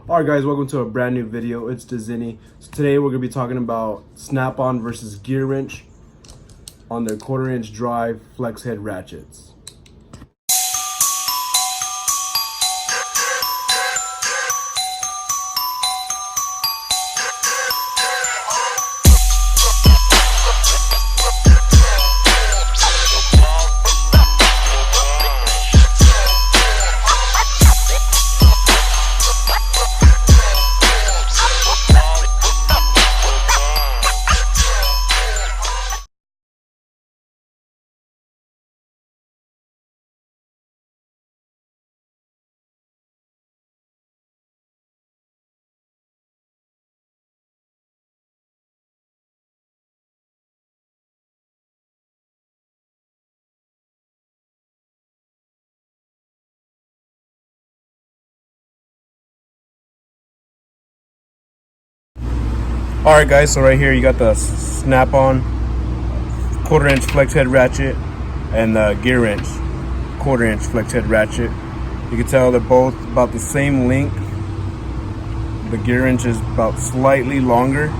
Alright guys, welcome to a brand new video. It's Dizini. So today we're going to be talking about Snap-on versus Gearwrench on their 1/4 inch drive flex head ratchets. Alright guys, so right here you got the Snap-on 1/4 inch flex head ratchet and the Gearwrench 1/4 inch flex head ratchet. You can tell they're both about the same length. The Gearwrench is about slightly longer.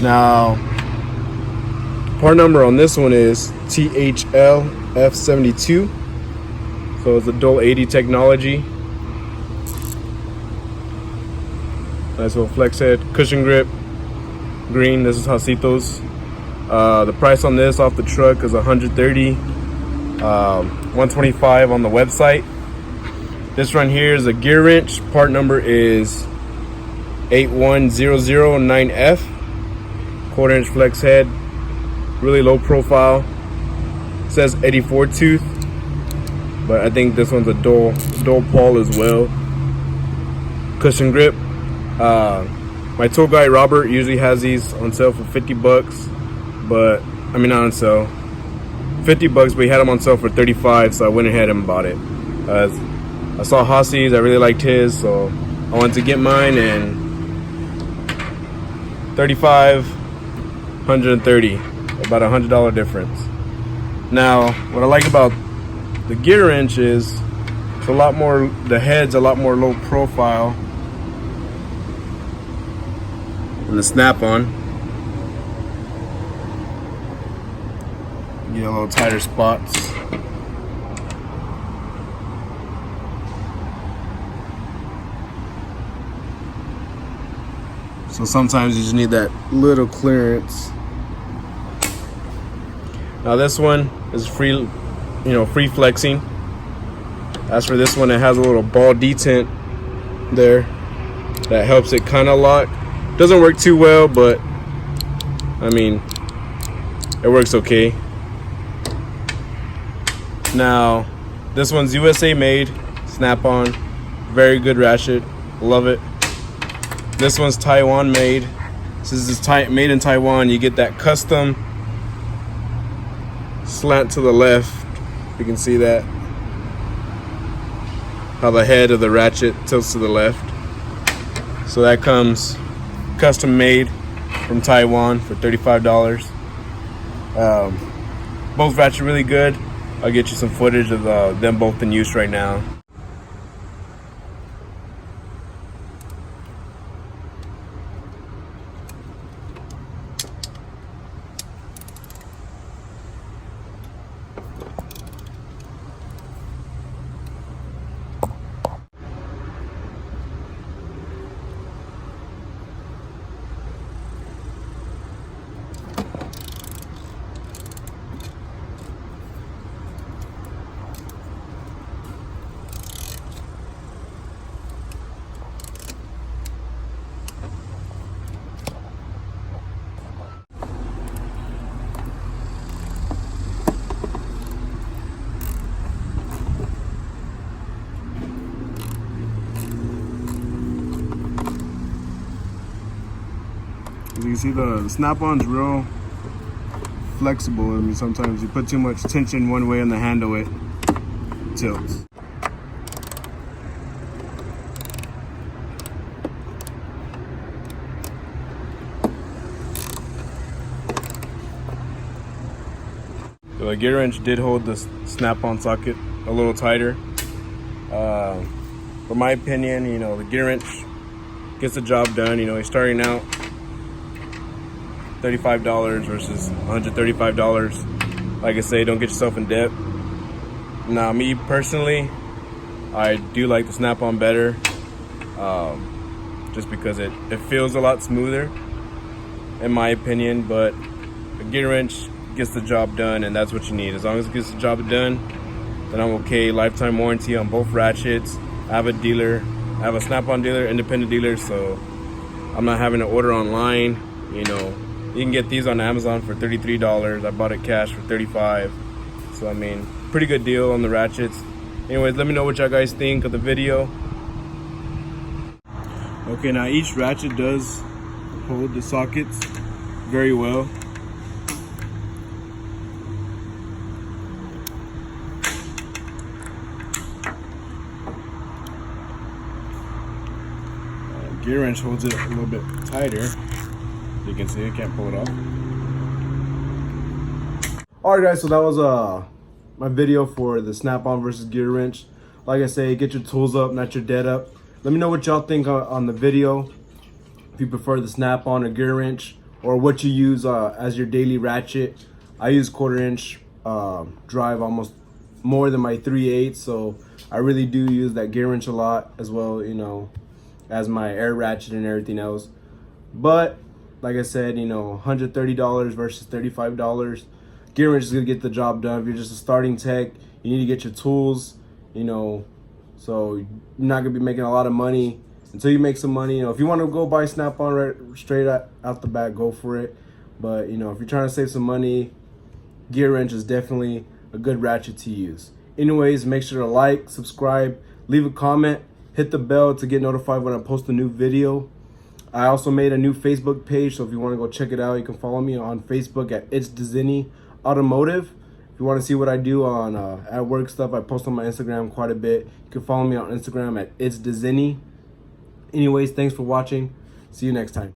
Now, part number on this one is THLF7. So it's a dual 80 technology. Nice little flex head, cushion grip, green. This is Jacito's. The price on this off the truck is $130, $125 on the website. This one here is a Gearwrench. Part number is 81009F. 1/4 inch flex head, really low profile. It says 84 tooth, but I think this one's a dual pawl as well. Cushion grip. My tool guy Robert usually has these on sale for $50, but I mean not on sale, $50, but he had them on sale for $35, so I went ahead and bought it. I saw Hossy's, I really liked his, so I wanted to get mine, and $35, $130, about $100 difference. Now, what I like about the Gearwrench is it's a lot more, the head's a lot more low profile than the Snap-on. You get a little tighter spots. So sometimes you just need that little clearance. Now this one is free, free flexing. As for this one, it has a little ball detent there that helps it kind of lock. Doesn't work too well, but I mean, it works okay. Now, this one's USA made, Snap-on, very good ratchet, love it. This one's Taiwan made. Since it's made in Taiwan, you get that custom slant to the left. You can see that, how the head of the ratchet tilts to the left. So that comes custom made from Taiwan for $35. Both ratchets really good. I'll get you some footage of them both in use right now. As you can see, the Snap-on's real flexible. I mean, sometimes you put too much tension one way on the handle, it tilts. The Gearwrench did hold the Snap-on socket a little tighter. For my opinion, you know, the Gearwrench gets the job done. You know, he's starting out $35 versus $135. Like I say, don't get yourself in debt. Now, me personally, I do like the snap-on better, just because it feels a lot smoother, in my opinion. But a Gearwrench gets the job done, and that's what you need. As long as it gets the job done, then I'm okay. Lifetime warranty on both ratchets. I have a dealer. I have a snap-on dealer, independent dealer, so I'm not having to order online. You know, you can get these on Amazon for $33. I bought it cash for $35. So I mean, pretty good deal on the ratchets. Anyways, let me know what y'all guys think of the video. Okay, now each ratchet does hold the sockets very well. Gearwrench holds it a little bit tighter. You can see I can't pull it off. Alright guys, so that was my video for the snap-on versus Gearwrench. Like I say, get your tools up, not your debt up. Let me know what y'all think on the video. If you prefer the snap-on or Gearwrench, or what you use as your daily ratchet. I use 1/4 inch drive almost more than my 3/8, so I really do use that Gearwrench a lot as well, you know, as my air ratchet and everything else. But like I said, you know, $130 versus $35. Gearwrench is gonna get the job done. If you're just a starting tech, you need to get your tools, you know, so you're not gonna be making a lot of money until you make some money. You know, if you want to go buy snap-on right straight out the bat, go for it. But you know, if you're trying to save some money, Gearwrench is definitely a good ratchet to use. Anyways, make sure to like, subscribe, leave a comment, hit the bell to get notified when I post a new video. I also made a new Facebook page, so if you want to go check it out, you can follow me on Facebook at It's Dzini Automotive. If you want to see what I do on at work stuff, I post on my Instagram quite a bit. You can follow me on Instagram at It's Dzini. Anyways, thanks for watching. See you next time.